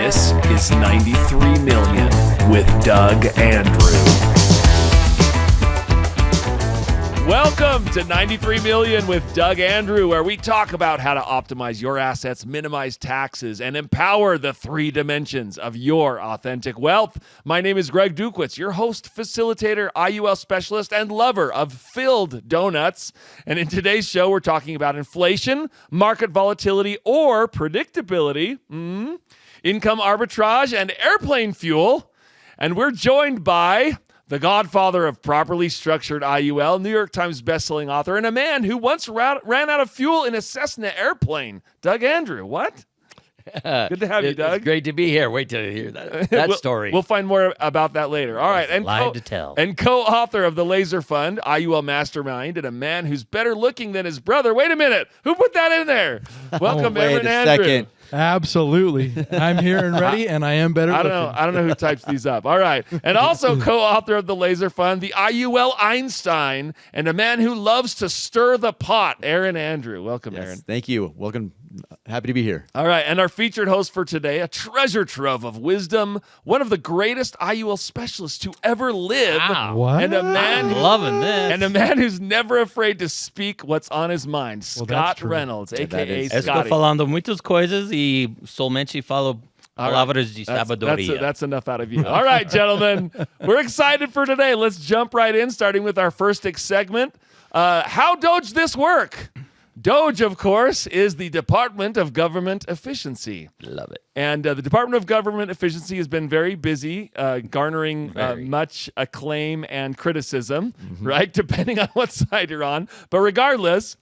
This is 93 Million with Doug Andrew. Welcome to 93 Million with Doug Andrew, where we talk about how to optimize your assets, minimize taxes, and empower the three dimensions of your authentic wealth. My name is Greg Dukowitz, your host, facilitator, IUL specialist, and lover of filled donuts. And in today's show, we're talking about inflation, market volatility, or predictability, income arbitrage, and airplane fuel. And we're joined by the godfather of properly structured IUL, New York Times bestselling author, and a man who once ran out of fuel in a Cessna airplane, Doug Andrew. What? Good to have you, Doug. It's great to be here. Wait till you hear that story. We'll find more about that later. All right. Live to tell. And co-author of The Laser Fund, IUL Mastermind, and a man who's better looking than his brother. Wait a minute. Who put that in there? Welcome, Aaron Andrew. Second. Absolutely. I'm here and ready, and I am better looking. I don't know who types these up. All right. And also co-author of The Laser Fund, the IUL Einstein, and a man who loves to stir the pot, Aaron Andrew. Welcome, Aaron. Thank you. Welcome. Happy to be here. All right. And our featured host for today, a treasure trove of wisdom, one of the greatest IUL specialists to ever live. Wow. What? And a man Loving this. And a man who's never afraid to speak what's on his mind, Well, Scott that's true. Reynolds, That a.k.a. is. Estou Scotty. falando muitas coisas e somente falo All right. palavras de sabedoria. That's enough out of you. All right, gentlemen. We're excited for today. Let's jump right in, starting with our first segment. How Doge this work? Doge, of course, is the Department of Government Efficiency. Love it. And the Department of Government Efficiency has been very busy garnering much acclaim and criticism, right? Depending on what side you're on. But regardless,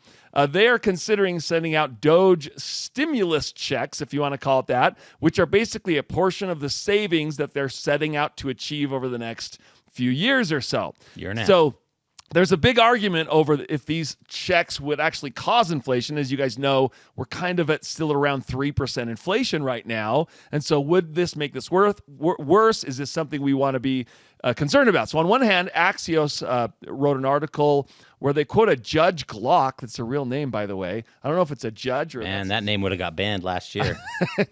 they are considering sending out Doge stimulus checks, if you want to call it that, which are basically a portion of the savings that they're setting out to achieve over the next few years or so. Year and a half. So there's a big argument over if these checks would actually cause inflation. As you guys know, we're kind of at still around 3% inflation right now. And so would this make this worse? Is this something we want to be concerned about? So on one hand, Axios wrote an article where they quote a Judge Glock. That's a real name, by the way. I don't know if it's a judge or... Man, that name would have got banned last year.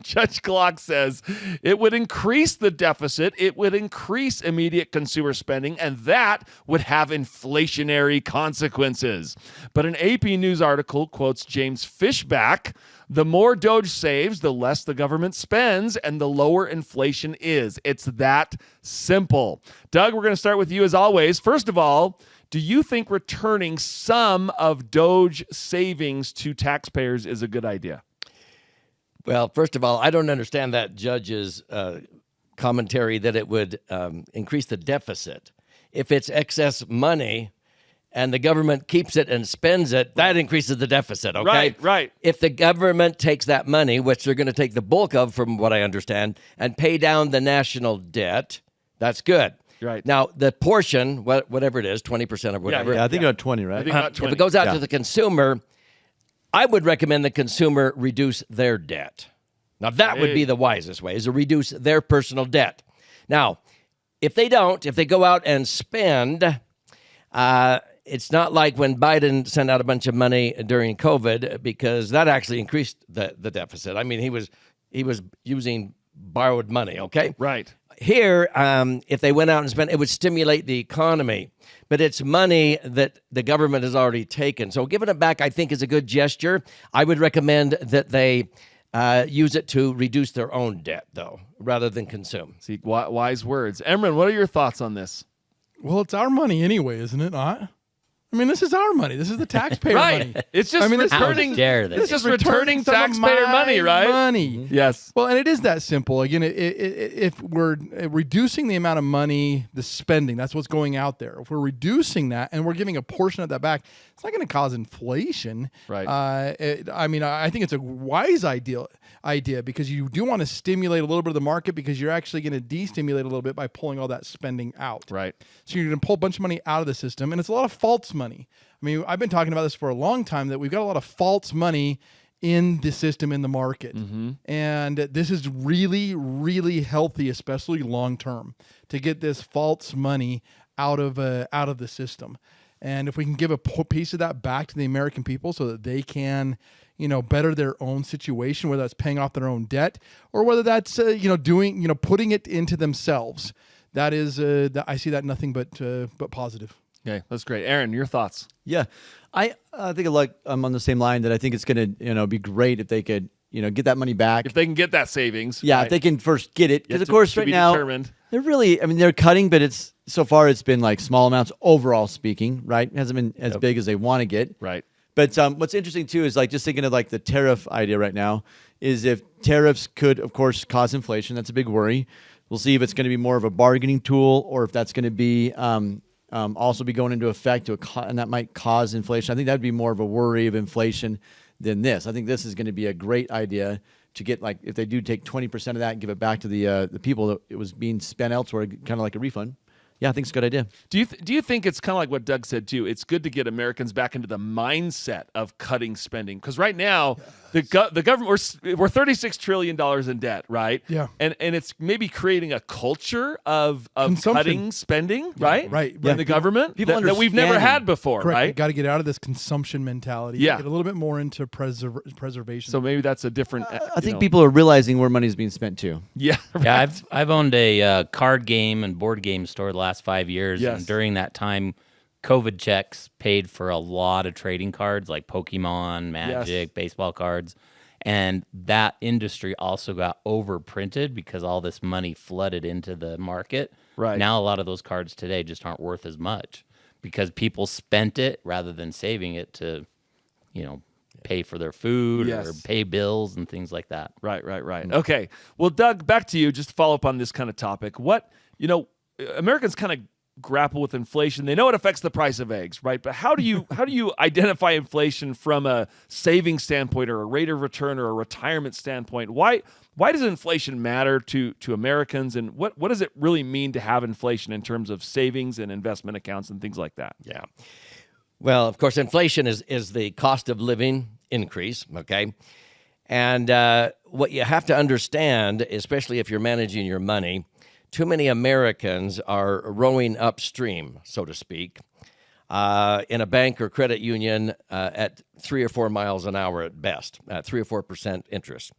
Judge Glock says it would increase the deficit, it would increase immediate consumer spending, and that would have inflationary consequences. But an AP News article quotes James Fishback: the more Doge saves, the less the government spends, and the lower inflation is. It's that simple. Doug, we're going to start with you as always. First of all, do you think returning some of Doge savings to taxpayers is a good idea? Well, first of all, I don't understand that judge's commentary that it would increase the deficit. If it's excess money and the government keeps it and spends it, that increases the deficit, okay? Right. If the government takes that money, which they're going to take the bulk of, from what I understand, and pay down the national debt, that's good. Right. Now, the portion, whatever it is, 20% or whatever, Yeah, I think about 20, right? I think about 20. if it goes out Yeah. to the consumer, I would recommend the consumer reduce their debt. Now, that would be the wisest way, is to reduce their personal debt. Now, if they don't, if they go out and spend, it's not like when Biden sent out a bunch of money during COVID, because that actually increased the deficit. I mean, he was using borrowed money, okay? Right. Here, if they went out and spent, it would stimulate the economy. But it's money that the government has already taken. So giving it back, I think, is a good gesture. I would recommend that they use it to reduce their own debt, though, rather than consume. See, wise words. Emran, what are your thoughts on this? Well, it's our money anyway, isn't it not? I mean, this is our money. This is the taxpayer Right. money. It's just returning. How dare they? It's just Return returning some of taxpayer my money, right? Money. Yes. Well, and it is that simple. Again, if we're reducing the amount of money, the spending, that's what's going out there. If we're reducing that and we're giving a portion of that back, it's not going to cause inflation. Right. I think it's a wise idea because you do want to stimulate a little bit of the market, because you're actually going to destimulate a little bit by pulling all that spending out. Right. So you're going to pull a bunch of money out of the system, and it's a lot of false money. I mean, I've been talking about this for a long time, that we've got a lot of false money in the system, in the market. And this is really, really healthy, especially long term, to get this false money out of the system. And if we can give a piece of that back to the American people so that they can, better their own situation, whether that's paying off their own debt or whether that's, putting it into themselves, that is, I see that nothing but positive. Okay, that's great. Aaron, your thoughts? Yeah, I think I'm on the same line that I think it's going to be great if they could get that money back. If they can get that savings. Yeah, right? if they can first get it. Because, Yet of course, to right be now, determined. they're cutting, but so far it's been like small amounts overall speaking, right? It hasn't been as big as they want to get. Right. But what's interesting, too, is just thinking of the tariff idea right now is if tariffs could, of course, cause inflation. That's a big worry. We'll see if it's going to be more of a bargaining tool or if that's going to be also be going into effect and that might cause inflation. I think that would be more of a worry of inflation than this. I think this is going to be a great idea to get, if they do take 20% of that and give it back to the people that it was being spent elsewhere, kind of like a refund. Yeah, I think it's a good idea. Do you think it's kind of like what Doug said too? It's good to get Americans back into the mindset of cutting spending because right now the government we're $36 trillion in debt, right? Yeah, and it's maybe creating a culture of cutting spending, right? Right. In the government that we've never had before, Correct. right? Got to get out of this consumption mentality. Yeah, get a little bit more into preservation. So maybe that's a different. I think people are realizing where money is being spent too. Yeah, right. Yeah, I've owned a card game and board game store the last 5 years, Yes. and during that time, COVID checks paid for a lot of trading cards like Pokemon, Magic, baseball cards, and that industry also got overprinted because all this money flooded into the market. Right. Now, a lot of those cards today just aren't worth as much because people spent it rather than saving it to, pay for their food or pay bills and things like that. Right. Okay. Well, Doug, back to you. Just to follow up on this kind of topic. Americans kind of grapple with inflation. They know it affects the price of eggs, right? But how do you identify inflation from a saving standpoint or a rate of return or a retirement standpoint? Why does inflation matter to Americans, and what does it really mean to have inflation in terms of savings and investment accounts and things like that? Yeah. Well, of course, inflation is the cost of living increase, okay? And what you have to understand, especially if you're managing your money, too many Americans are rowing upstream, so to speak, in a bank or credit union at 3 or 4 miles an hour at best, at 3 or 4% interest.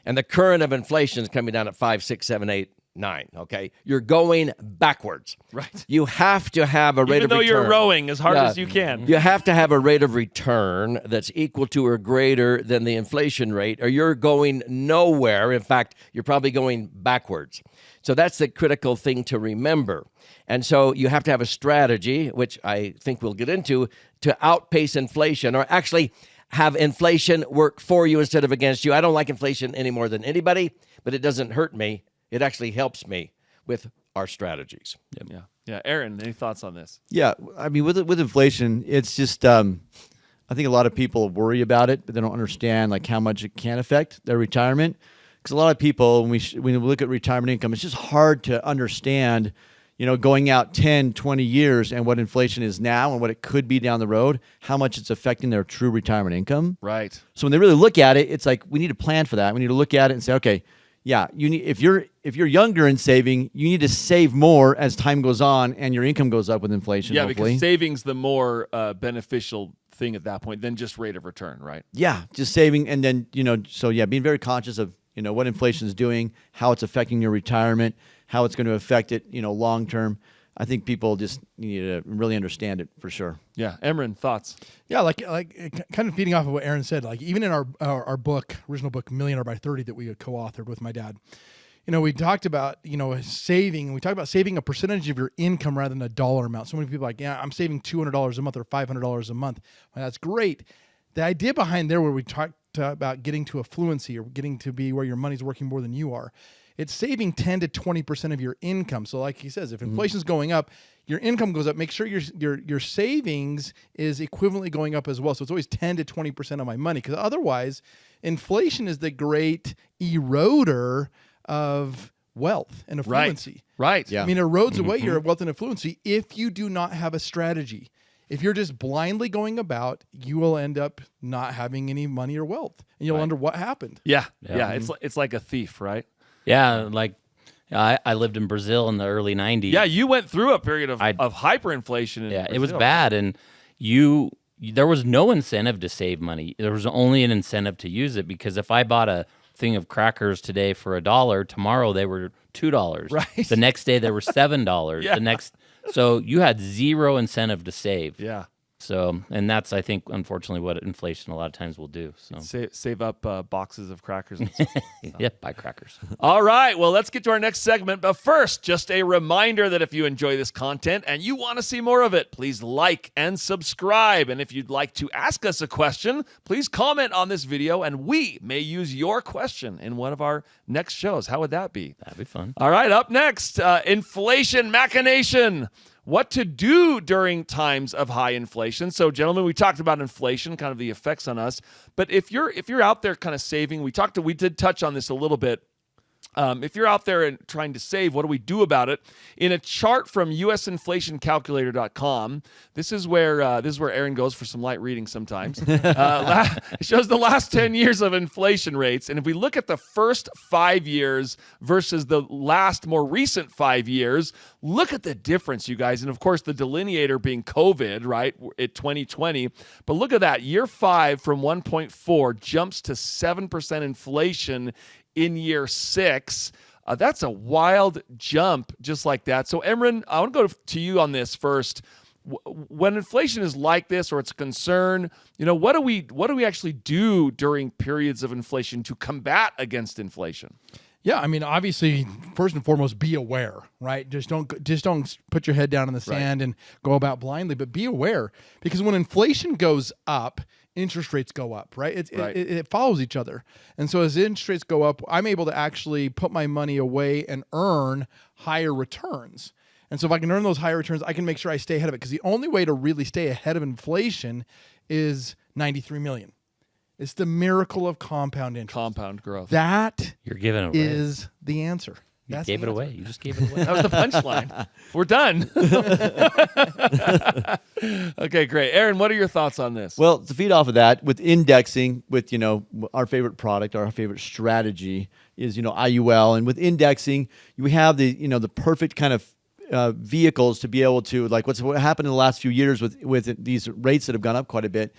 And the current of inflation is coming down at 5, 6, 7, 8, 9, okay? You're going backwards. Right. You have to have a rate of return. Even though you're rowing as hard as you can. You have to have a rate of return that's equal to or greater than the inflation rate, or you're going nowhere. In fact, you're probably going backwards. So that's the critical thing to remember. And so you have to have a strategy, which I think we'll get into, to outpace inflation, or actually have inflation work for you instead of against you. I don't like inflation any more than anybody, but it doesn't hurt me. It actually helps me with our strategies. Yeah. Aaron, any thoughts on this? Yeah, I mean, with inflation, it's just I think a lot of people worry about it, but they don't understand how much it can affect their retirement. Because a lot of people, when we look at retirement income, it's just hard to understand, going out 10, 20 years and what inflation is now and what it could be down the road, how much it's affecting their true retirement income. Right. So when they really look at it, it's we need to plan for that. We need to look at it and say, okay, yeah, if you're younger and saving, you need to save more as time goes on and your income goes up with inflation. Yeah, hopefully. because saving's the more beneficial thing at that point than just rate of return, right? Yeah, just saving, and then being very conscious of what inflation is doing, how it's affecting your retirement, how it's going to affect it, long term. I think people just need to really understand it for sure. Yeah, Emran, thoughts? Yeah, like kind of feeding off of what Aaron said. Even in our book, original book, Millionaire by 30, that we co-authored with my dad, we talked about saving, and we talked about saving a percentage of your income rather than a dollar amount. So many people are I'm saving $200 a month or $500 a month. Well, that's great. The idea behind there, where we talked about getting to affluency or getting to be where your money's working more than you are, it's saving 10 to 20% of your income. So like he says, if inflation's going up, your income goes up. Make sure your savings is equivalently going up as well. So it's always 10 to 20% of my money, because otherwise, inflation is the great eroder of wealth and affluency. Right. Yeah. I mean, it erodes away your wealth and affluency if you do not have a strategy. If you're just blindly going about, you will end up not having any money or wealth, and you'll wonder what happened. Yeah. It's like a thief, right? Yeah, like I lived in Brazil in the early 90s. Yeah, you went through a period of hyperinflation in Yeah, Brazil. it was bad, and there was no incentive to save money. There was only an incentive to use it, because if I bought a thing of crackers today for $1, tomorrow they were $2. Right. The next day they were $7. Yeah. So you had zero incentive to save. Yeah. So, and that's, I think, unfortunately, what inflation a lot of times will do. So, Save up boxes of crackers and stuff. yep, buy crackers. All right, well, let's get to our next segment. But first, just a reminder that if you enjoy this content and you want to see more of it, please like and subscribe. And if you'd like to ask us a question, please comment on this video, and we may use your question in one of our next shows. How would that be? That'd be fun. All right, up next, inflation machination. What to do during times of high inflation. So, gentlemen, we talked about inflation, kind of the effects on us. But if you're out there kind of saving, we did touch on this a little bit. If you're out there and trying to save, what do we do about it? In a chart from usinflationcalculator.com, this is where Aaron goes for some light reading sometimes. It shows the last 10 years of inflation rates. And if we look at the first 5 years versus the last more recent 5 years, look at the difference, you guys. And of course, the delineator being COVID, right, at 2020. But look at that. Year 5 from 1.4 jumps to 7% inflation in year 6. That's a wild jump just like that. So, Emran, I want to go to you on this first. When inflation is like this, or it's a concern, what do we actually do during periods of inflation to combat against inflation? Yeah, I mean, obviously, first and foremost, be aware, right? Just don't put your head down in the sand and go about blindly, but be aware, because when inflation goes up, interest rates go up, right? It follows each other. And so as interest rates go up, I'm able to actually put my money away and earn higher returns. And so if I can earn those higher returns, I can make sure I stay ahead of it, because the only way to really stay ahead of inflation is 93 million. It's the miracle of compound interest. Compound growth. That You're giving it away. is the answer. You That's gave the it answer. away. You just gave it away. That was the punchline. We're done. Okay, great. Aaron, what are your thoughts on this? Well, to feed off of that, with indexing, with our favorite product, our favorite strategy is IUL, and with indexing, you have the perfect kind of vehicles to be able to, like what happened in the last few years with these rates that have gone up quite a bit,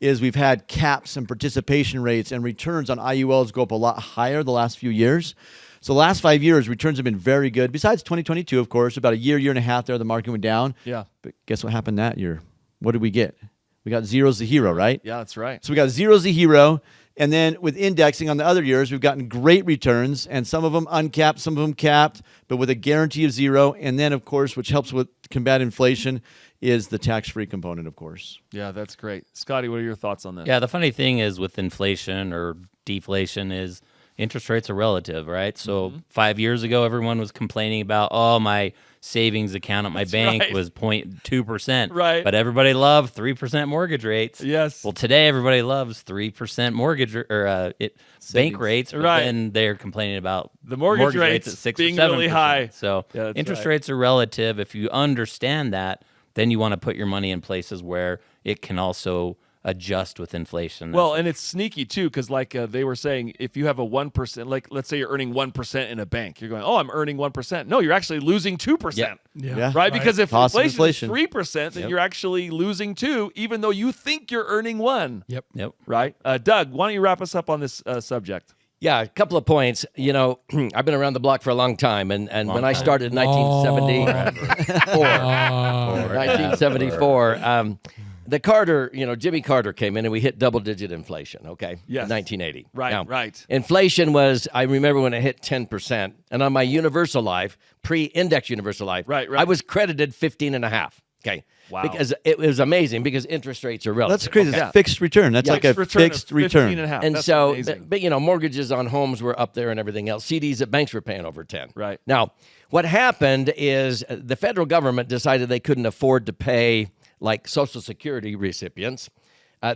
is we've had caps and participation rates, and returns on IULs go up a lot higher the last few years. So the last 5 years, returns have been very good. Besides 2022, of course, about a year and a half there, the market went down. Yeah. But guess what happened that year? What did we get? We got zeros to hero, right? Yeah, that's right. So we got zeros to hero. And then with indexing on the other years, we've gotten great returns, and some of them uncapped, some of them capped, but with a guarantee of zero. And then, of course, which helps with combat inflation, is the tax-free component, of course. Yeah, that's great. Scotty, what are your thoughts on this? Yeah, the funny thing is with inflation or deflation is interest rates are relative, right? So 5 years ago, everyone was complaining about, my savings account at my bank right. was 0.2%. Right. But everybody loved 3% mortgage rates. Yes. Well, today everybody loves 3% mortgage bank rates, but Right. then they're complaining about The mortgage rates rates at 6 being or 7%. really high. So Yeah, that's interest right. rates are relative. If you understand that, then you want to put your money in places where it can also adjust with inflation. Well, and it's sneaky too, because they were saying, if you have a 1%, like let's say you're earning 1% in a bank, you're going, I'm earning 1%. No, you're actually losing 2%. Yeah. Right? Because if Cost of inflation is inflation. 3%, then you're actually losing 2, even though you think you're earning 1. Yep. Right? Doug, why don't you wrap us up on this subject? Yeah, a couple of points. I've been around the block for a long time, and when I started in 1974, the Carter, Jimmy Carter came in and we hit double-digit inflation, okay? Yes. In 1980. Right, Now, right. Inflation was, I remember when it hit 10%, and on my universal life, pre-index universal life, Right. I was credited 15.5, okay? Wow. Because it was amazing, because interest rates are relative. That's crazy. okay? It's fixed return. That's like a fixed return. 15.5. And That's so, amazing. but mortgages on homes were up there and everything else. CDs that banks were paying over 10. Right. Now, what happened is the federal government decided they couldn't afford to pay like Social Security recipients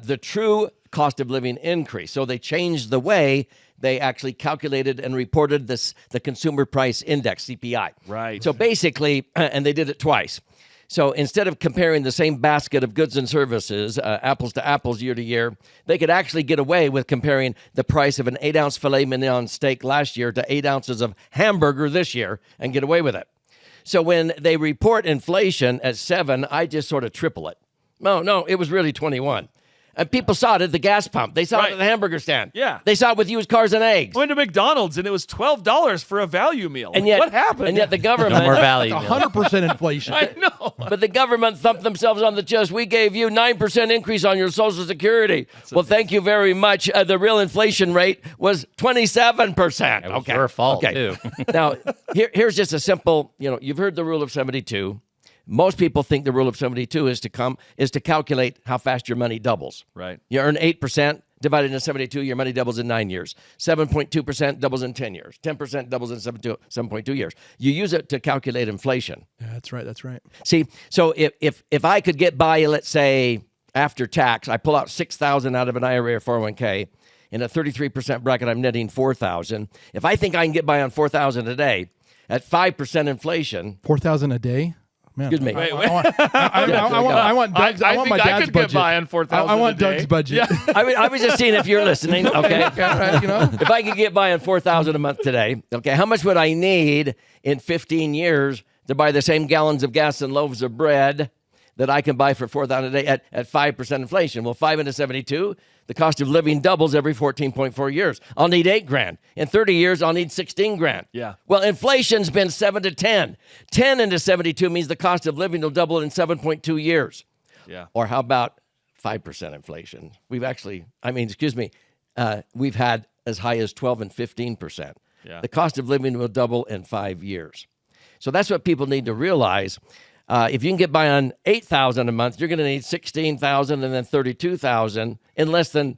the true cost of living increase. So they changed the way they actually calculated and reported the Consumer Price Index, CPI. Right. So basically, and they did it twice. So instead of comparing the same basket of goods and services, apples to apples year to year, they could actually get away with comparing the price of an 8-ounce filet mignon steak last year to 8 ounces of hamburger this year and get away with it. So when they report inflation at 7, I just sort of triple it. No, it was really 21. And people saw it at the gas pump. They saw it at the hamburger stand. Yeah. They saw it with used cars and eggs. Went to McDonald's and it was $12 for a value meal. And yet, what happened? And yet the government... No more value. 100% inflation. I know. But the government thumped themselves on the chest. We gave you 9% increase on your Social Security. Well, thank you very much. The real inflation rate was 27%. It was your fault, too. Now, here's just a simple, you've heard the rule of 72. Most people think the rule of 72 is to calculate how fast your money doubles. Right. You earn 8%, divided into 72, your money doubles in 9 years. 7.2% doubles in 10 years. 10% doubles in 7.2 years. You use it to calculate inflation. Yeah, that's right. See, so if I could get by, let's say, after tax, I pull out $6,000 out of an IRA or 401k, in a 33% bracket, I'm netting $4,000. If I think I can get by on $4,000 a day at 5% inflation, $4,000 a day. Man, excuse me. Wait. I want Doug's. I want my think I dad's could budget. get by on $4,000 I want a day. Doug's budget. Yeah. I was just seeing if you're listening. Okay. Right, If I could get by on $4,000 a month today, okay, how much would I need in 15 years to buy the same gallons of gas and loaves of bread that I can buy for $4,000 a day at 5% inflation? Well, 5 into 72, the cost of living doubles every 14.4 years. I'll need $8,000. In 30 years, I'll need $16,000. Yeah. Well, inflation's been 7 to 10. 10 into 72 means the cost of living will double in 7.2 years. Yeah. Or how about 5% inflation? We've had as high as 12 and 15%. Yeah. The cost of living will double in 5 years. So that's what people need to realize. If you can get by on $8,000 a month, you're going to need $16,000 and then $32,000 in less than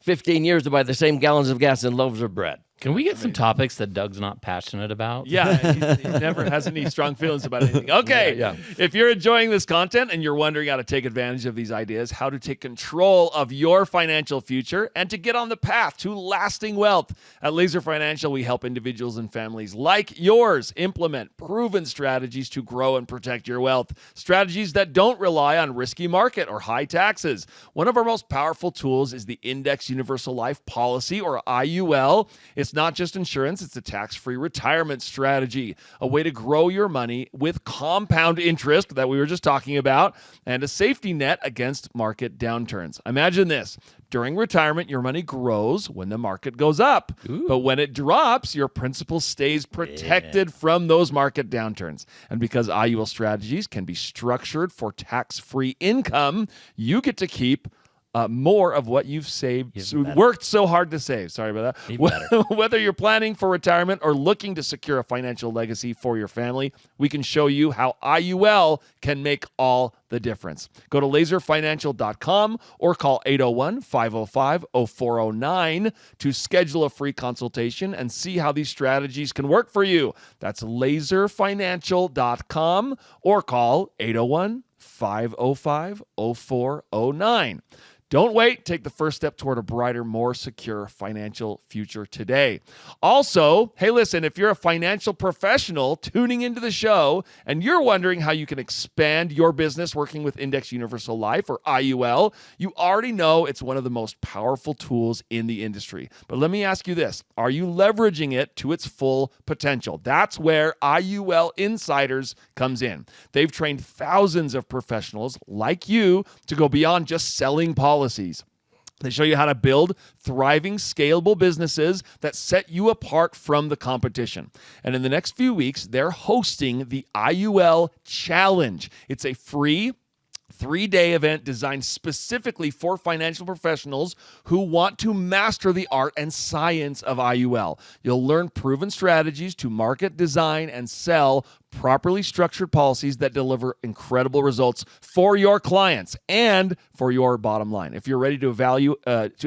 15 years to buy the same gallons of gas and loaves of bread. Can we get some topics that Doug's not passionate about? Yeah, he never has any strong feelings about anything. Okay, Yeah. If you're enjoying this content and you're wondering how to take advantage of these ideas, how to take control of your financial future, and to get on the path to lasting wealth, at Laser Financial, we help individuals and families like yours implement proven strategies to grow and protect your wealth. Strategies that don't rely on risky market or high taxes. One of our most powerful tools is the Index Universal Life Policy, or IUL. It's not just insurance, it's a tax-free retirement strategy, a way to grow your money with compound interest that we were just talking about, and a safety net against market downturns. Imagine this. During retirement, your money grows when the market goes up. Ooh. But when it drops, your principal stays protected from those market downturns. And because IUL strategies can be structured for tax-free income, you get to keep more of what you've saved, worked so hard to save. Sorry about that. Whether you're planning for retirement or looking to secure a financial legacy for your family, we can show you how IUL can make all the difference. Go to laserfinancial.com or call 801-505-0409 to schedule a free consultation and see how these strategies can work for you. That's laserfinancial.com or call 801-505-0409. Don't wait. Take the first step toward a brighter, more secure financial future today. Also, hey, listen, if you're a financial professional tuning into the show and you're wondering how you can expand your business working with Index Universal Life, or IUL, you already know it's one of the most powerful tools in the industry. But let me ask you this. Are you leveraging it to its full potential? That's where IUL Insiders comes in. They've trained thousands of professionals like you to go beyond just selling policies. They show you how to build thriving, scalable businesses that set you apart from the competition. And in the next few weeks, they're hosting the IUL Challenge. It's a free 3-day event designed specifically for financial professionals who want to master the art and science of IUL. You'll learn proven strategies to market, design, and sell properly structured policies that deliver incredible results for your clients and for your bottom line. If you're ready to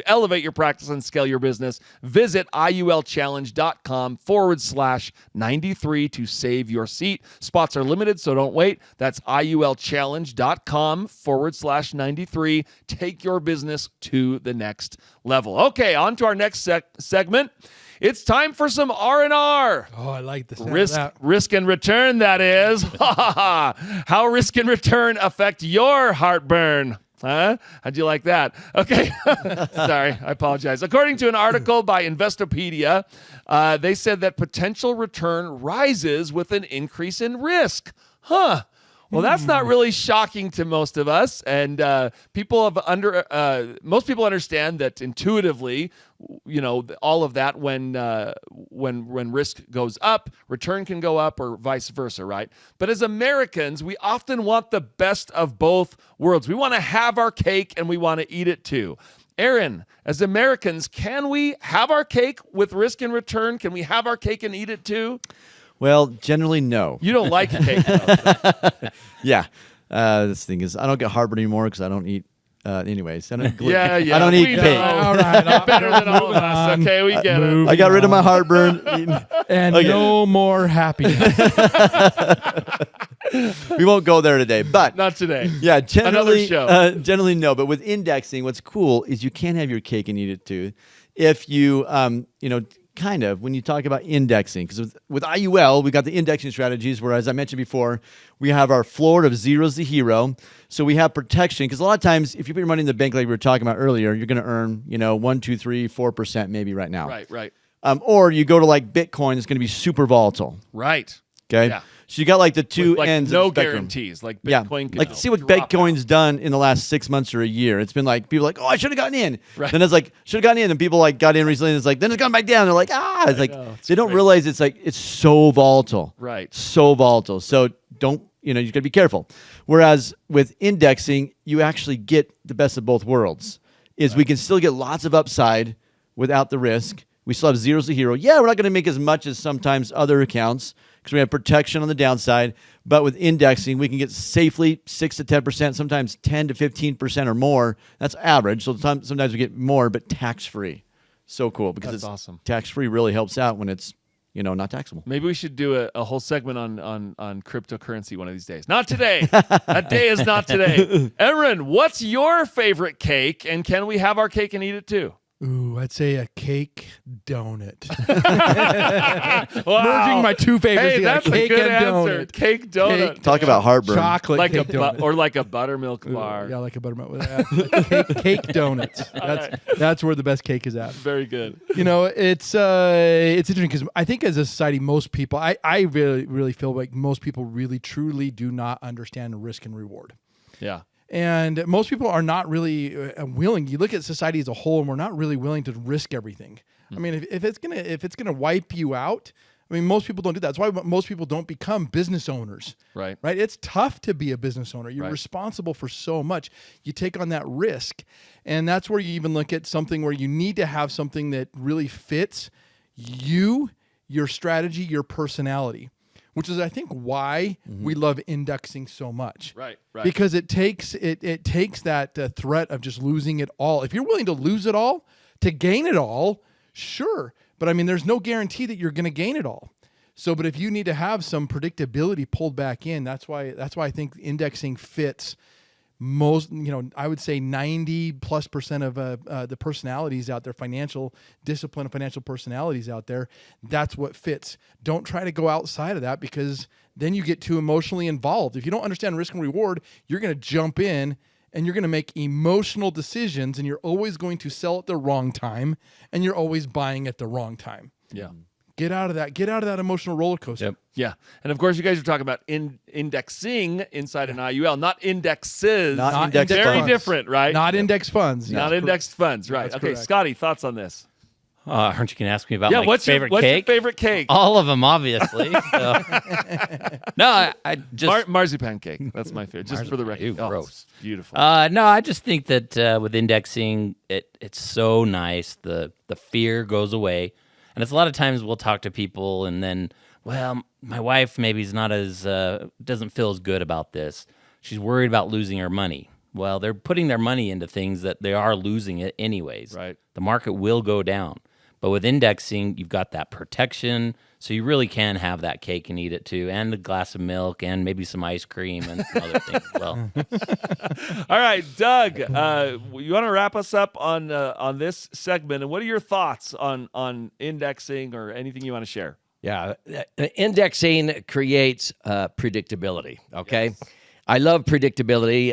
elevate your practice and scale your business, visit IULchallenge.com/93 to save your seat. Spots are limited, so don't wait. That's IULchallenge.com/93. Take your business to the next level. Okay, on to our next segment. It's time for some R&R. Oh, I like the sound of Risk, that. risk and return, that is. How risk and return affect your heartburn. Huh? How'd you like that? Okay. Sorry, I apologize. According to an article by Investopedia, they said that potential return rises with an increase in risk. Huh. Well, that's not really shocking to most of us, and most people understand that intuitively. All of that when risk goes up, return can go up, or vice versa, right? But as Americans, we often want the best of both worlds. We want to have our cake and we want to eat it too. Aaron, as Americans, can we have our cake with risk and return? Can we have our cake and eat it too? Well, generally, no. You don't like cake, though. Yeah. This thing is, I don't get heartburn anymore because I don't eat. Anyways, I don't. Yeah. I don't eat we cake. know. All right, You're better than all of us. Okay, we get it. I got rid of my heartburn. And Okay. no more happiness. We won't go there today, but Not today. yeah, generally, show. Generally no. But with indexing, what's cool is you can have your cake and eat it too. If you, kind of when you talk about indexing, because with IUL, we got the indexing strategies where, as I mentioned before, we have our floor of zero is the hero. So we have protection, because a lot of times if you put your money in the bank like we were talking about earlier, you're going to earn 1, 2, 3, 4% maybe right now. Right. Or you go to like Bitcoin, it's going to be super volatile. Right. Okay. Yeah. So you got like the two With, like, ends no of the spectrum. guarantees. Like Yeah, Bitcoin can like see what drop Bitcoin's out. done in the last 6 months or a year. It's been like people are like, oh, I should have gotten in. Right. Then it's like should have gotten in, and people like got in recently. And it's like then it's gone back down. They're like It's like know, it's they don't crazy. realize it's so volatile. Right. So volatile. So don't you got to be careful. Whereas with indexing, you actually get the best of both worlds. We can still get lots of upside without the risk. We still have zeros to hero. Yeah, we're not going to make as much as sometimes other accounts because we have protection on the downside. But with indexing, we can get safely 6 to 10%, sometimes 10 to 15% or more. That's average. So sometimes we get more, but tax-free. So cool because That's awesome. Tax-free really helps out when it's not taxable. Maybe we should do a whole segment on cryptocurrency one of these days. Not today. That day is not today. Aaron, what's your favorite cake, and can we have our cake and eat it too? Ooh, I'd say a cake donut. Wow. Merging my two favorites Hey, together, that's a cake good and answer. donut. Cake donut. Talk about heartburn. Chocolate Like cake donut. like a buttermilk bar. Yeah, like a buttermilk with that. cake donuts. That's where the best cake is at. Very good. It's interesting because I think as a society, most people, I really feel like most people really truly do not understand risk and reward. Yeah. And most people are not really willing. You look at society as a whole, and we're not really willing to risk everything. I mean, if it's gonna wipe you out, I mean, most people don't do that. That's why most people don't become business owners. Right. Right. It's tough to be a business owner. You're Right. responsible for so much. You take on that risk, and that's where you even look at something where you need to have something that really fits you, your strategy, your personality. Which is, I think, why we love indexing so much. Right. Because it takes that threat of just losing it all. If you're willing to lose it all to gain it all, sure. But I mean, there's no guarantee that you're going to gain it all. So, but if you need to have some predictability pulled back in, that's why I think indexing fits most, I would say 90+% of the personalities out there, financial discipline, financial personalities out there, that's what fits. Don't try to go outside of that because then you get too emotionally involved. If you don't understand risk and reward, you're going to jump in and you're going to make emotional decisions, and you're always going to sell at the wrong time, and you're always buying at the wrong time. Yeah. Get out of that emotional roller coaster. Yep. Yeah. And of course, you guys are talking about indexing inside an IUL, not indexes. Not index Very funds. different, right? Not index funds. Not That's indexed funds, right? That's Okay, correct. Scotty, thoughts on this? Aren't you going to ask me about my what's favorite your cake? favorite cake? All of them, obviously. So. No, I just Marzipan cake. That's my favorite. Just for the record. Ew, Oh, gross. it's beautiful. No, I just think that with indexing, it's so nice. The fear goes away, and it's a lot of times we'll talk to people, and then, well, my wife maybe is not as doesn't feel as good about this. She's worried about losing her money. Well, they're putting their money into things that they are losing it anyways. Right. The market will go down. But with indexing, you've got that protection, so you really can have that cake and eat it too, and a glass of milk, and maybe some ice cream and some other things as well. All right, Doug, you want to wrap us up on this segment, and what are your thoughts on indexing or anything you want to share? Yeah, indexing creates predictability, okay? Yes. I love predictability.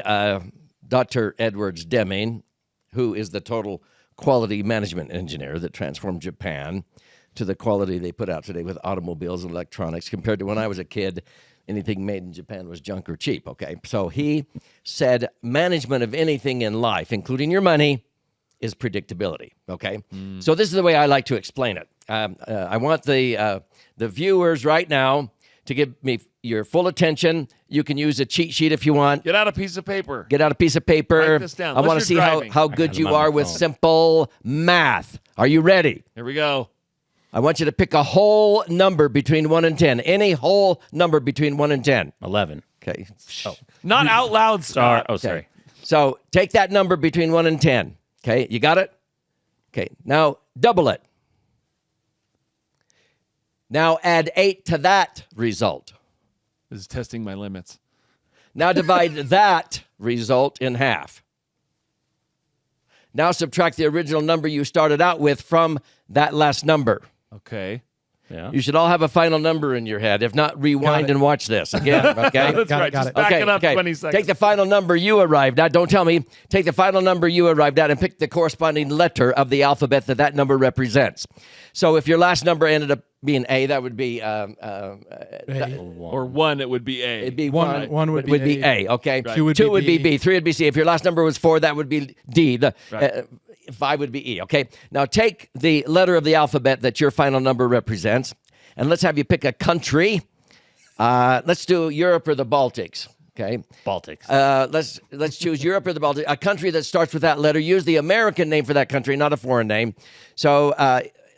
Dr. Edwards Deming, who is the total quality management engineer that transformed Japan to the quality they put out today with automobiles and electronics, compared to when I was a kid, anything made in Japan was junk or cheap, okay? So he said management of anything in life, including your money, is predictability, okay? So this is the way I like to explain it. I want the viewers right now to give me your full attention. You can use a cheat sheet if you want. Get out a piece of paper. Get out a piece of paper. Write this down. I want to see how good you are with simple math. Are you ready? Here we go. I want you to pick a whole number between 1 and 10. Any whole number between 1 and 10. 11. Okay. Oh. Not out loud, Scott. Oh, sorry. So take that number between 1 and 10. Okay, you got it? Okay, now double it. Now add 8 to that result. This is testing my limits. Now divide that result in half. Now subtract the original number you started out with from that last number. Okay. Yeah. You should all have a final number in your head. If not, rewind and watch this again, okay? That's right. Just back it up 20 seconds. Take the final number you arrived at. Don't tell me. Take the final number you arrived at and pick the corresponding letter of the alphabet that number represents. So if your last number ended up being A, that would be... or 1, it would be A. It'd be One 1 would be A, okay? Right. 2 would be be B. 3 would be C. If your last number was 4, that would be D. Right. 5 would be E, okay? Now take the letter of the alphabet that your final number represents, and let's have you pick a country. Let's do Europe or the Baltics, okay? Baltics. Let's choose Europe or the Baltics, a country that starts with that letter. Use the American name for that country, not a foreign name. So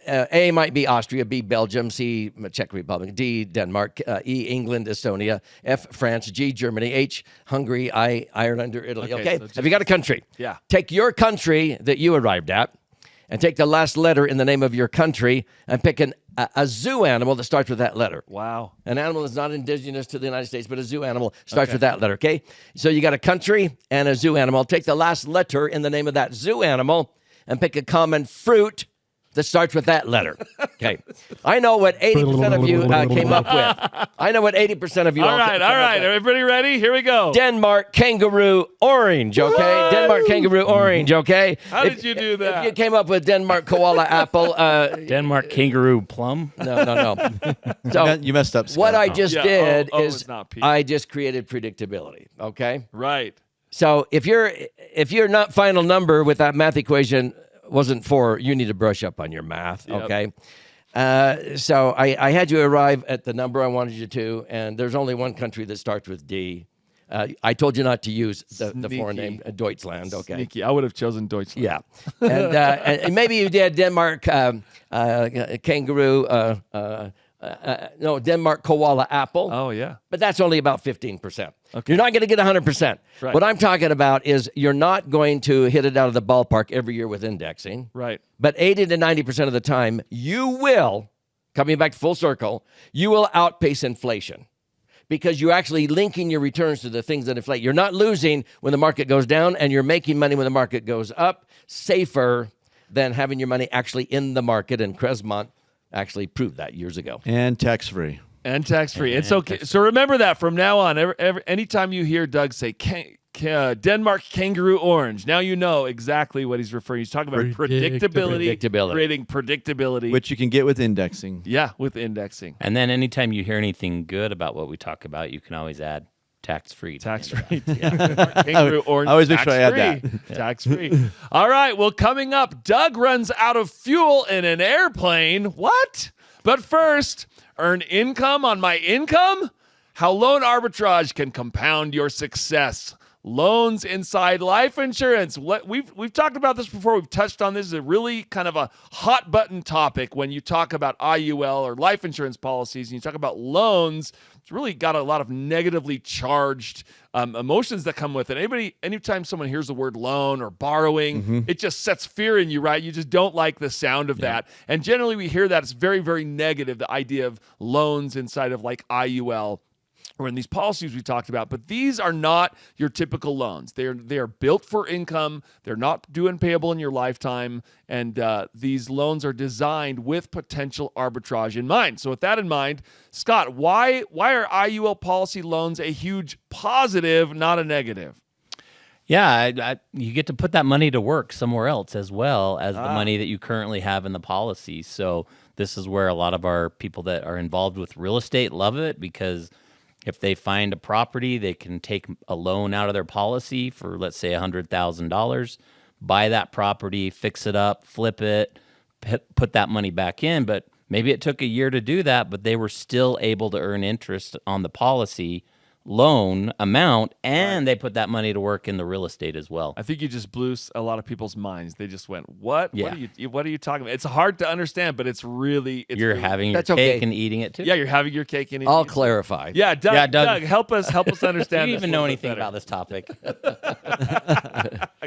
A might be Austria, B, Belgium, C, Czech Republic, D, Denmark, E, England, Estonia, F, France, G, Germany, H, Hungary, I, Ireland, or Italy, okay? So Have you got a country? Yeah. Take your country that you arrived at and take the last letter in the name of your country and pick a zoo animal that starts with that letter. Wow. An animal that's not indigenous to the United States, but a zoo animal starts with that letter, okay? So you got a country and a zoo animal. Take the last letter in the name of that zoo animal and pick a common fruit that starts with that letter. Okay. I know what 80% of you came up with. I know what 80% of you all right. Everybody ready? Here we go. Denmark kangaroo orange, okay? What? Denmark kangaroo orange, okay? How did you do that? If you came up with Denmark koala apple, Denmark kangaroo plum. no. So You messed up, Scott. what I just did it's is not P. I just created predictability, okay? Right. So if your not final number with that math equation wasn't 4, you need to brush up on your math, Yep. okay? So I had you arrive at the number I wanted you to, and there's only one country that starts with D. I told you not to use the foreign name, Deutschland, okay? Sneaky. I would have chosen Deutschland. Yeah. And maybe you did Denmark kangaroo, no, Denmark koala apple. Oh, yeah. But that's only about 15%. Okay. You're not going to get 100%. Right. What I'm talking about is you're not going to hit it out of the ballpark every year with indexing. Right. But 80 to 90% of the time, you will, coming back to full circle, you will outpace inflation because you're actually linking your returns to the things that inflate. You're not losing when the market goes down, and you're making money when the market goes up, safer than having your money actually in the market, and Cresmont actually proved that years ago. And tax-free. And tax-free. It's okay. So remember that from now on. Anytime you hear Doug say Denmark kangaroo orange, now you know exactly what he's referring. He's talking about predictability. Creating predictability. Which you can get with indexing. Yeah, with indexing. And then anytime you hear anything good about what we talk about, you can always add tax-free. Tax-free. Yeah. Kangaroo orange. I always make sure I add that. Tax-free. All right. Well, coming up, Doug runs out of fuel in an airplane. What? But first, earn income on my income? How loan arbitrage can compound your success. loans inside life insurance. We've talked about this before. We've touched on this. It's a really kind of a hot button topic when you talk about IUL or life insurance policies and you talk about loans. It's really got a lot of negatively charged emotions that come with it. Anytime someone hears the word loan or borrowing, it just sets fear in you, right? You just don't like the sound of that. And generally we hear that it's very, very negative, the idea of loans inside of like IUL or in these policies we talked about. But these are not your typical loans. They are built for income. They're not due and payable in your lifetime. And these loans are designed with potential arbitrage in mind. So with that in mind, Scott, why are IUL policy loans a huge positive, not a negative? Yeah, you get to put that money to work somewhere else as well as the money that you currently have in the policy. So this is where a lot of our people that are involved with real estate love it, because if they find a property, they can take a loan out of their policy for, let's say, $100,000, buy that property, fix it up, flip it, put that money back in. But maybe it took a year to do that, but they were still able to earn interest on the policy loan amount, and they put that money to work in the real estate as well. I think you just blew a lot of people's minds. They just went, "What? Yeah. What are you talking about?" It's hard to understand, but you're having your cake and eating it too. Yeah, you're having your cake and eating I'll it. clarify. Yeah, Doug, Doug, help us understand. Do you this even a know little bit anything better. about this topic?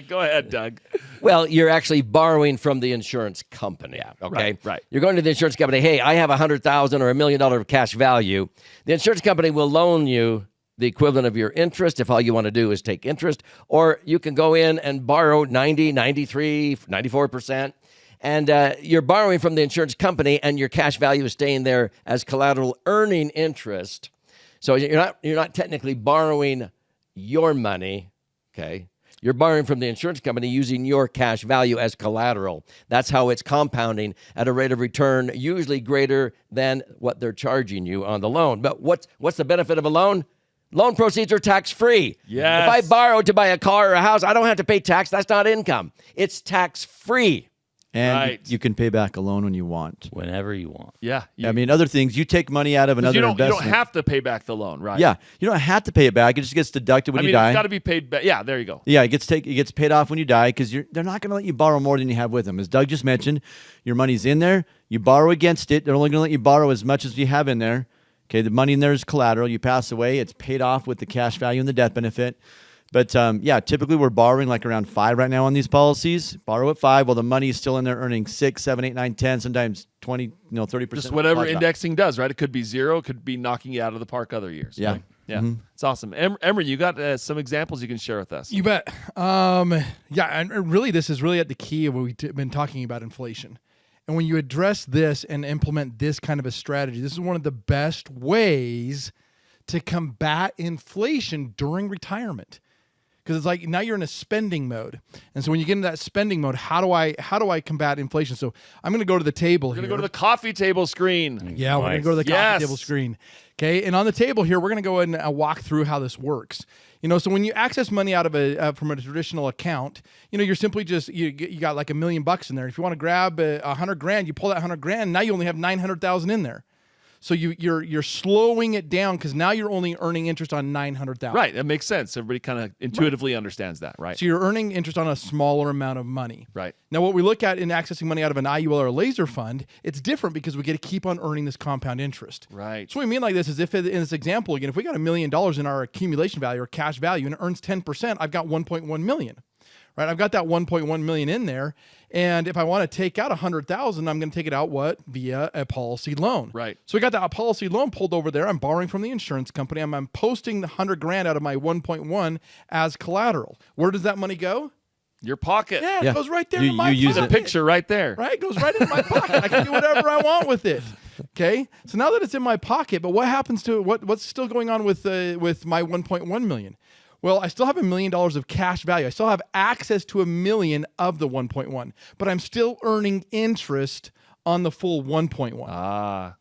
Go ahead, Doug. Well, you're actually borrowing from the insurance company. Okay. Right. You're going to the insurance company. Hey, I have $100,000 or $1 million of cash value. The insurance company will loan you the equivalent of your interest if all you want to do is take interest, or you can go in and borrow 90, 93, 94%. And you're borrowing from the insurance company, and your cash value is staying there as collateral, earning interest. So you're not technically borrowing your money, okay? You're borrowing from the insurance company using your cash value as collateral. That's how it's compounding at a rate of return usually greater than what they're charging you on the loan. But what's the benefit of a loan? Loan proceeds are tax-free. Yes. If I borrow to buy a car or a house, I don't have to pay tax. That's not income. It's tax-free. And you can pay back a loan when you want. Whenever you want. Yeah. I mean, other things, you take money out of another investment. You don't have to pay back the loan, right? Yeah, you don't have to pay it back. It just gets deducted when you die. It's got to be paid back. Yeah, there you go. Yeah, it gets paid off when you die, because they're not going to let you borrow more than you have with them. As Doug just mentioned, your money's in there. You borrow against it. They're only going to let you borrow as much as you have in there. Okay, the money in there is collateral. You pass away, it's paid off with the cash value and the death benefit. But typically we're borrowing like around 5 right now on these policies. Borrow at 5 while the money is still in there earning 6, 7, 8, 9, 10, sometimes 20, 30%. Just whatever indexing does, right? It could be 0, it could be knocking you out of the park other years. Yeah. Right? Yeah. It's awesome. Emery, you got some examples you can share with us. You bet. And really this is really at the key of what we've been talking about, inflation. And when you address this and implement this kind of a strategy, this is one of the best ways to combat inflation during retirement. Because it's like now you're in a spending mode. And so when you get into that spending mode, how do I combat inflation? So I'm going to go to the table here. We're going to go to the coffee table screen. Yeah, we're going to go to the coffee table screen. Okay, and on the table here, we're going to go ahead and walk through how this works. So when you access money out of from a traditional account, you're simply just you got like $1 million in there. If you want to grab $100,000, you pull that $100,000. Now you only have $900,000 in there. So you're slowing it down because now you're only earning interest on $900,000. Right, that makes sense. Everybody kind of intuitively understands that, right? So you're earning interest on a smaller amount of money. Right. Now what we look at in accessing money out of an IUL or a laser fund, it's different because we get to keep on earning this compound interest. Right. So what we mean like this is if in this example again, if we got $1 million in our accumulation value or cash value and it earns 10%, I've got 1.1 million. Right, I've got that 1.1 million in there, and if I want to take out 100,000, I'm going to take it out via a policy loan. Right. So we got that policy loan pulled over there. I'm borrowing from the insurance company. I'm posting the $100,000 out of my 1.1 as collateral. Where does that money go? Your pocket. Yeah, Yeah. it goes right there You in my use pocket. The picture right there. Right, it goes right in my pocket. I can do whatever I want with it. Okay, so now that it's in my pocket, but what happens to what's still going on with my 1.1 million? Well, I still have $1 million of cash value. I still have access to $1 million of the 1.1, but I'm still earning interest on the full 1.1.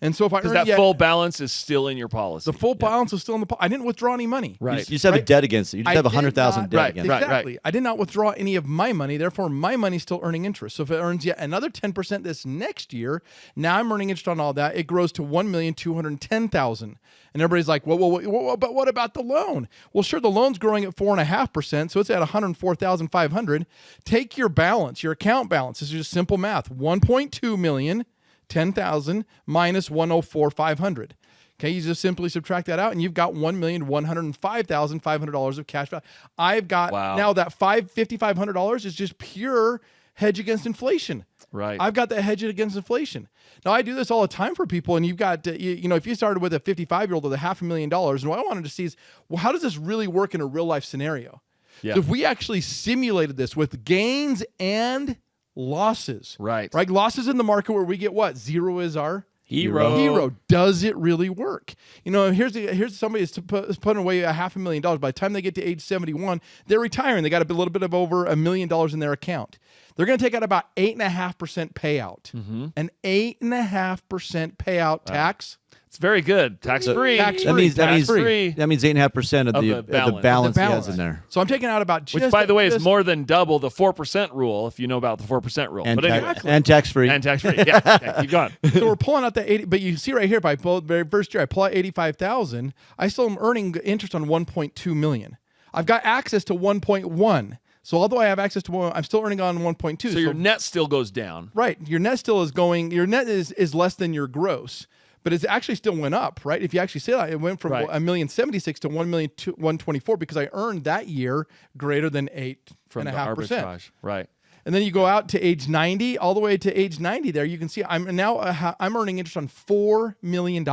And so if I Because earned that full balance is still in your policy. the full balance is still in the I didn't withdraw any money. Right. You just have a debt against it. You just have I did 100,000 not- debt Right, against right. it. Exactly. I did not withdraw any of my money. Therefore, my money's still earning interest. So if it earns yet another 10% this next year, now I'm earning interest on all that. It grows to $1,210,000. And everybody's like, well, but what about the loan? Well, sure, the loan's growing at 4.5%, so it's at $104,500. Take your balance, your account balance. This is just simple math. 1.2 million, 10,000 minus 104,500. Okay, you just simply subtract that out, and you've got $1,105,500 of cash value. I've got now that $5,500 is just pure hedge against inflation. Right. I've got that hedge against inflation. Now I do this all the time for people, and you've got if you started with a 55-year-old with $500,000, and what I wanted to see is, well, how does this really work in a real life scenario? Yeah. So if we actually simulated this with gains and losses, Right. Losses in the market where we get what? Zero is our Hero. Does it really work? Here's somebody that's putting away $500,000. By the time they get to age 71, they're retiring. They got a little bit of over $1 million in their account. They're going to take out about 8.5% payout. An 8.5% payout tax. It's very good. Tax-free. Tax-free. Tax-free. That means 8.5% of the balance he has in there. So I'm taking out about just Which, by the way, is just- more than double the 4% rule, if you know about the 4% rule. And, But anyway. and tax-free. And tax-free. Yeah. Okay, keep going. So we're pulling out the 80, but you see right here, by very first year, I pull out 85,000. I still am earning interest on 1.2 million. I've got access to 1.1. So although I have access to 1, I'm still earning on 1.2. So your net still goes down. Right, your net still is going. Your net is less than your gross, but it's actually still went up. Right, if you actually say that, it went from $1,076,000 to $1,124,000 because I earned that year greater than 8.5%. From the arbitrage. Right. And then you go out to age 90, all the way to age 90 there, you can see I'm earning interest on $4 million.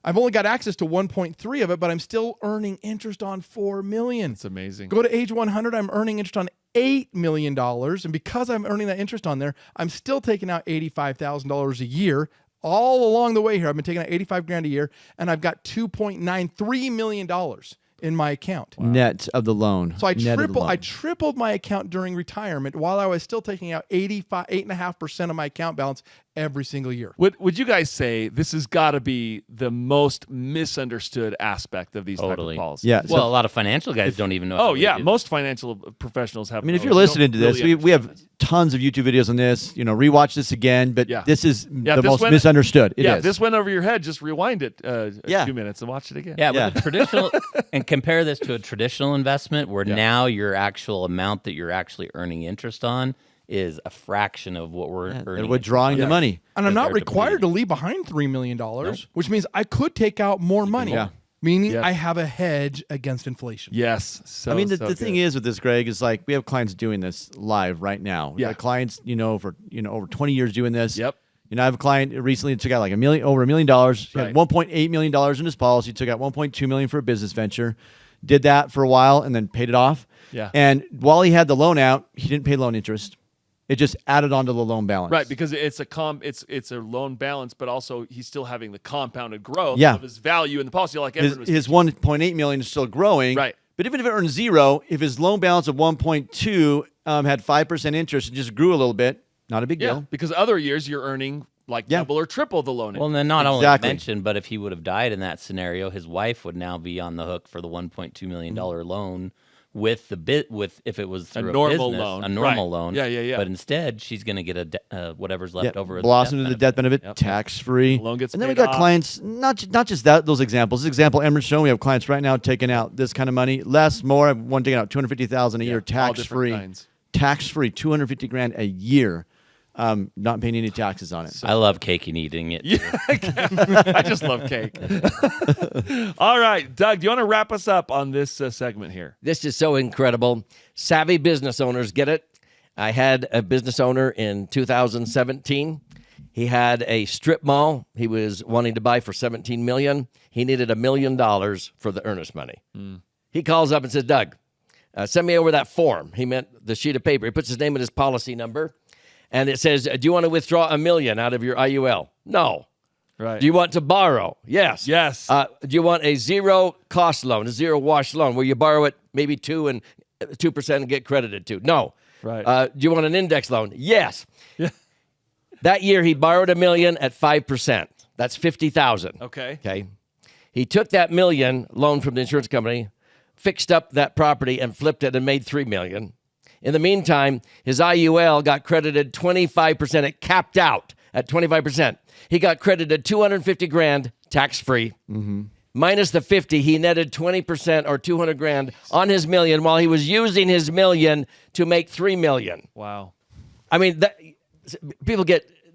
I've only got access to 1.3 of it, but I'm still earning interest on $4 million. It's amazing. Go to age 100, I'm earning interest on $8 million. And because I'm earning that interest on there, I'm still taking out $85,000 a year. All along the way here, I've been taking out $85,000 a year, and I've got $2.93 million in my account. Net of the loan. So I tripled my account during retirement while I was still taking out 8.5% of my account balance every single year. Would you guys say this has got to be the most misunderstood aspect of these type of policies? Yeah. Well, a lot of financial guys don't even know. Oh, yeah. Most financial professionals have. I mean, if you're listening to this, we have tons of YouTube videos on this. Rewatch this again, but this is the most misunderstood. If this went over your head, just rewind it a few minutes and watch it again. Yeah, with a traditional, and compare this to a traditional investment where now your actual amount that you're actually earning interest on is a fraction of what we're earning. They're withdrawing the money. And I'm not required to leave behind $3 million, which means I could take out more money. Meaning I have a hedge against inflation. Yes. So, the thing is with this, Greg, is like we have clients doing this live right now. We have clients, for over 20 years doing this. Yep. I have a client recently that took out like over $1 million. He had $1.8 million in his policy. Took out $1.2 million for a business venture. Did that for a while and then paid it off. Yeah. And while he had the loan out, he didn't pay loan interest. It just added onto the loan balance. Right, because it's a loan balance, but also he's still having the compounded growth of his value in the policy. Like his $1.8 million is still growing. Right. But even if it earned zero, if his loan balance of 1.2 had 5% interest and just grew a little bit, not a big deal. Because other years you're earning double or triple the loan. Well, and then not only mentioned, but if he would have died in that scenario, his wife would now be on the hook for the $1.2 million loan. With if it was through a normal business, loan, a normal loan, yeah. But instead, she's going to get whatever's left over. Blossom to the death benefit, tax free. Loan gets and then we paid got off. clients, not just those examples. This example Emmer's shown, we have clients right now taking out this kind of money, less, more. One taking out $250,000 a year, tax free, $250,000 a year. Not paying any taxes on it. I love cake and eating it. Yeah, I just love cake. All right, Doug, do you want to wrap us up on this segment here? This is so incredible. Savvy business owners get it. I had a business owner in 2017. He had a strip mall he was wanting to buy for $17 million. He needed $1 million for the earnest money. He calls up and says, Doug, send me over that form. He meant the sheet of paper. He puts his name and his policy number. And it says, do you want to withdraw $1 million out of your IUL? No. Right. Do you want to borrow? Yes. Yes. Do you want a zero cost loan, a zero wash loan, where you borrow it maybe 2% and get credited to? No. Right. Do you want an index loan? Yes. Yeah. That year he borrowed $1 million at 5%. That's 50,000. Okay. Okay. He took that $1 million loan from the insurance company, fixed up that property and flipped it and made $3 million. In the meantime, his IUL got credited 25%. It capped out at 25%. He got credited $250,000 tax-free. Minus the 50, he netted 20% or $200,000 on his $1 million while he was using his $1 million to make $3 million. Wow. I mean, people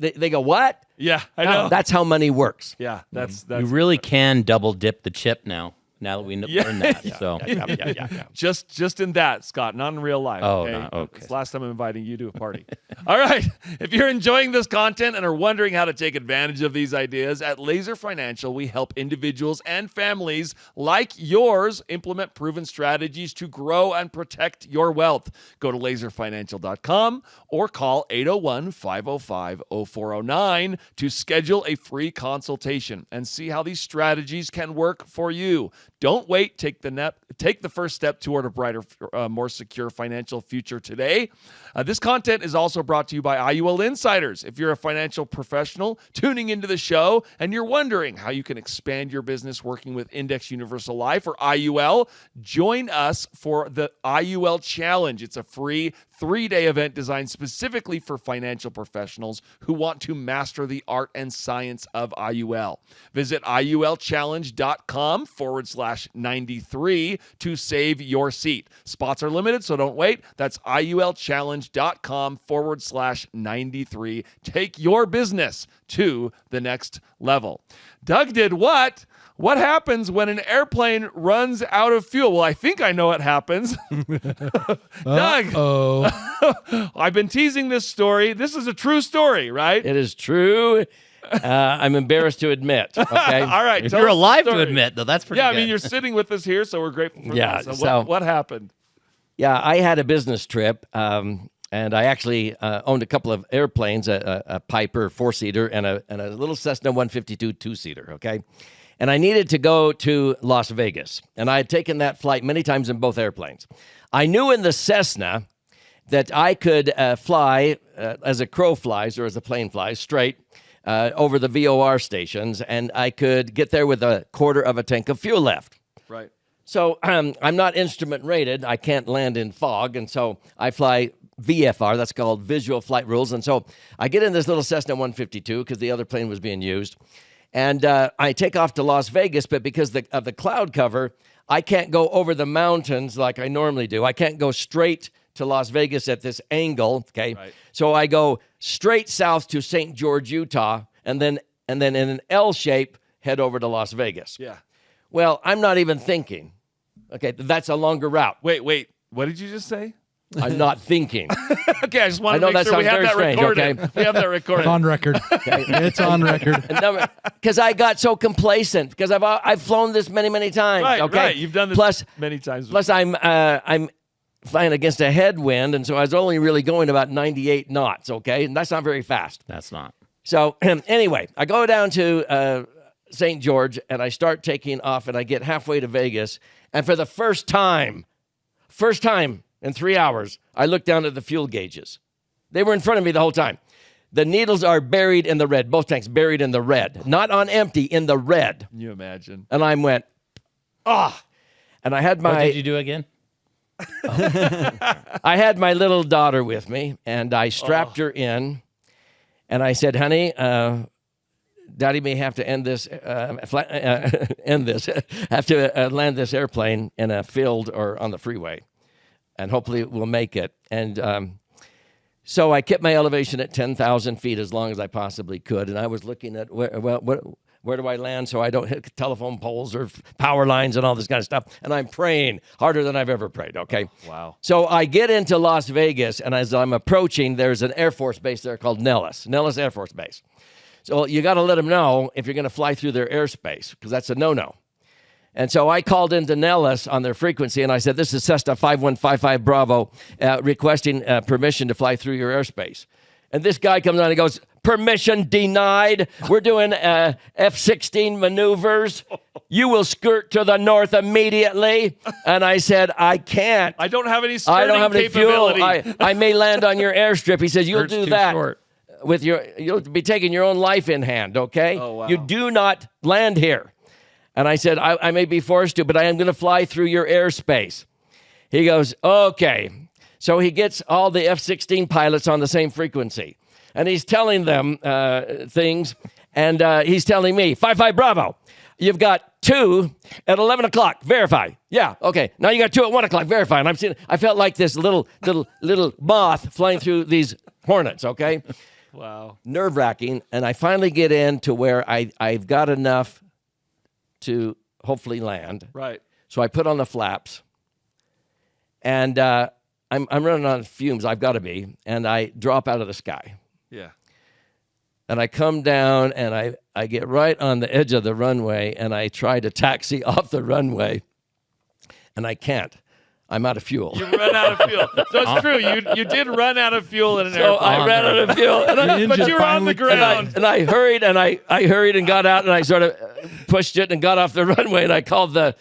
they go, what? Yeah, I know. That's how money works. Yeah, that's You really can double dip the chip now that we learned that. So Yeah. just in that, Scott, not in real life. Oh, okay? no, okay. It's the last time I'm inviting you to a party. All right. If you're enjoying this content and are wondering how to take advantage of these ideas, at Laser Financial, we help individuals and families like yours implement proven strategies to grow and protect your wealth. Go to laserfinancial.com or call 801-505-0409 to schedule a free consultation and see how these strategies can work for you. Don't wait. Take the first step toward a brighter, more secure financial future today. This content is also brought to you by IUL Insiders. If you're a financial professional tuning into the show and you're wondering how you can expand your business working with Index Universal Life or IUL, join us for the IUL Challenge. It's a free 3-day event designed specifically for financial professionals who want to master the art and science of IUL. Visit IULchallenge.com/93 to save your seat. Spots are limited, so don't wait. That's IULchallenge.com/93. Take your business to the next level. Doug did what? What happens when an airplane runs out of fuel? Well, I think I know what happens. Doug, I've been teasing this story. This is a true story, right? It is true. I'm embarrassed to admit. Okay. All right. if tell you're us the alive to story. admit, though, that's pretty Yeah, good. I mean, you're sitting with us here, so we're grateful for Yeah, that. so- What happened? Yeah, I had a business trip, and I actually owned a couple of airplanes, a Piper 4-seater and a little Cessna 152 2-seater, okay? And I needed to go to Las Vegas, and I had taken that flight many times in both airplanes. I knew in the Cessna that I could fly as a crow flies or as a plane flies straight over the VOR stations, and I could get there with a quarter of a tank of fuel left. Right. So I'm not instrument rated. I can't land in fog. And so I fly VFR. That's called Visual Flight Rules. And so I get in this little Cessna 152 because the other plane was being used. And I take off to Las Vegas, but because of the cloud cover, I can't go over the mountains like I normally do. I can't go straight to Las Vegas at this angle. Okay. Right. So I go straight south to St. George, Utah, and then in an L shape, head over to Las Vegas. Yeah. Well, I'm not even thinking. Okay, that's a longer route. Wait. What did you just say? I'm not thinking. Okay, I just want I to know make that sure we sounds have that very strange, recorded. okay? We have that recorded. On record. It's on record. Because I got so complacent. Because I've flown this many times. Right, okay? right. You've done this many times. Plus, I'm flying against a headwind, and so I was only really going about 98 knots. Okay, and that's not very fast. That's not. So anyway, I go down to St. George, and I start taking off, and I get halfway to Vegas, and for the first time in 3 hours, I look down at the fuel gauges. They were in front of me the whole time. The needles are buried in the red, both tanks buried in the red, not on empty, in the red. Can you imagine? And I went, and I had What my did you do again? I had my little daughter with me, and I strapped her in, and I said, honey, Daddy may have to end this, have to land this airplane in a field or on the freeway, and hopefully we'll make it. And so I kept my elevation at 10,000 feet as long as I possibly could, and I was looking at where do I land so I don't hit telephone poles or power lines and all this kind of stuff. And I'm praying harder than I've ever prayed, okay? Wow. So I get into Las Vegas, and as I'm approaching, there's an Air Force base there called Nellis Air Force Base. So you got to let them know if you're going to fly through their airspace, because that's a no-no. And so I called into Nellis on their frequency, and I said, this is Cessna 5155 Bravo requesting permission to fly through your airspace. And this guy comes on and goes, permission denied. We're doing F-16 maneuvers. You will skirt to the north immediately. And I said, I can't. I don't have any skirting I don't have any fuel. capability. I may land on your airstrip. He says, you'll Skirt's do too that. short. you'll be taking your own life in hand, okay? Oh, wow. You do not land here. And I said, I may be forced to, but I am going to fly through your airspace. He goes, okay. So he gets all the F-16 pilots on the same frequency. And he's telling them things, and he's telling me, 5-5 Bravo, you've got 2 at 11 o'clock, verify. Yeah, okay. Now you got 2 at 1 o'clock, verify. And I felt like this little moth flying through these hornets, okay? Wow. Nerve-wracking, and I finally get in to where I've got enough to hopefully land. Right. So I put on the flaps, and I'm running on fumes. I've got to be, and I drop out of the sky. Yeah. And I come down, and I get right on the edge of the runway, and I try to taxi off the runway, and I can't. I'm out of fuel. You run out of fuel. So it's true. You did run out of fuel in an So airplane. I ran out of fuel, But you were on the ground. and I hurried, and I hurried and got out, and I sort of pushed it and got off the runway, and I called the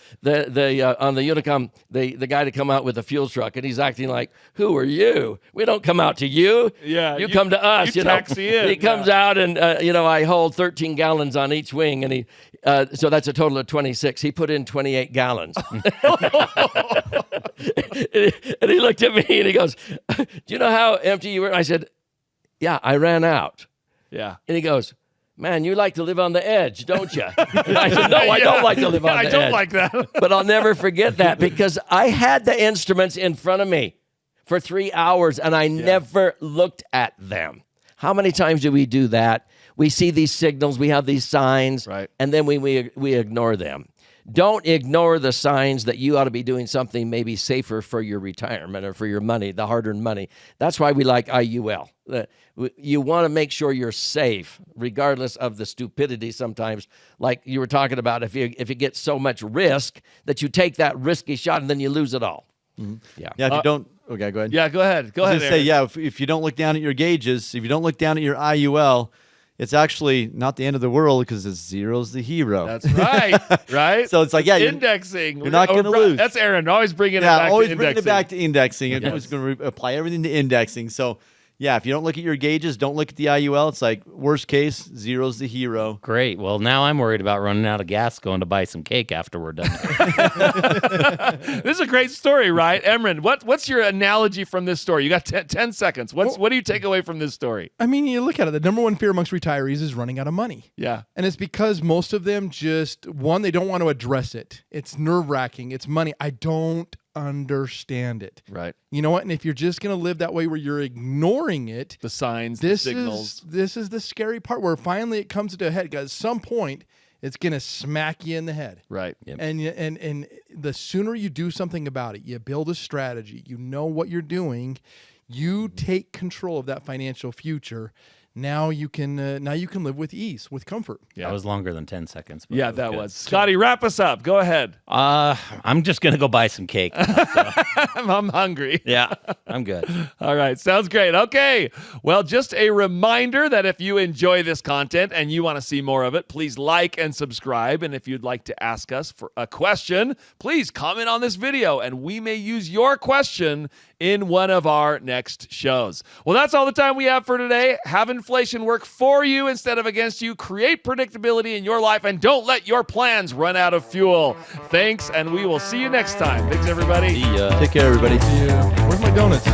on the Unicom the guy to come out with the fuel truck, and he's acting like, "Who are you? We don't come out to you. Yeah, you come to us. you taxi in. He comes out, and I hold 13 gallons on each wing, and so that's a total of 26. He put in 28 gallons. And he looked at me and he goes, "Do you know how empty you were?" And I said, "Yeah, I ran out." Yeah. And he goes, "Man, you like to live on the edge, don't you?" And I said, "No, I don't like to live on the edge. I don't like that. But I'll never forget that because I had the instruments in front of me for 3 hours and I never looked at them. How many times do we do that? We see these signals, we have these signs, Right. and then we ignore them. Don't ignore the signs that you ought to be doing something maybe safer for your retirement or for your money, the hard-earned money. That's why we like IUL. You want to make sure you're safe, regardless of the stupidity sometimes. Like you were talking about, if you get so much risk that you take that risky shot and then you lose it all. Mm-hmm. Yeah. Yeah, if you don't, okay, go ahead. Yeah, go ahead. Go I ahead. was gonna say, Aaron. yeah, if you don't look down at your gauges, if you don't look down at your IUL, it's actually not the end of the world because it's zero's the hero. That's right. Right? So it's like, yeah, indexing. you're not gonna lose. That's Aaron. Always bringing it yeah, back always to bringing indexing. it back to indexing. I'm Yes. just going to apply everything to indexing. So, yeah, if you don't look at your gauges, don't look at the IUL. It's like worst case, zero's the hero. Great. Well, now I'm worried about running out of gas going to buy some cake after we're done. This is a great story, right? Emran, what's your analogy from this story? You got 10 seconds. What do you take away from this story? I mean, you look at it, the number one fear amongst retirees is running out of money. Yeah. And it's because most of them just, one, they don't want to address it. It's nerve-wracking. It's money. I don't understand it. Right. You know what? And if you're just going to live that way where you're ignoring it, The signs, the this signals. is the scary part where finally it comes to a head. Because at some point, it's going to smack you in the head. Right. And the sooner you do something about it, you build a strategy, you know what you're doing, you take control of that financial future. Now you can live with ease, with comfort. Yeah. That was longer than 10 seconds. But Yeah, it that good. was. Scotty, wrap us up. Go ahead. I'm just going to go buy some cake. I'm hungry. Yeah, I'm good. All right. Sounds great. Okay. Well, just a reminder that if you enjoy this content and you want to see more of it, please like and subscribe. And if you'd like to ask us for a question, please comment on this video and we may use your question in one of our next shows. Well, that's all the time we have for today. Have inflation work for you instead of against you. Create predictability in your life and don't let your plans run out of fuel. Thanks, and we will see you next time. Thanks, everybody. See ya. Take care, everybody. Where's my donuts?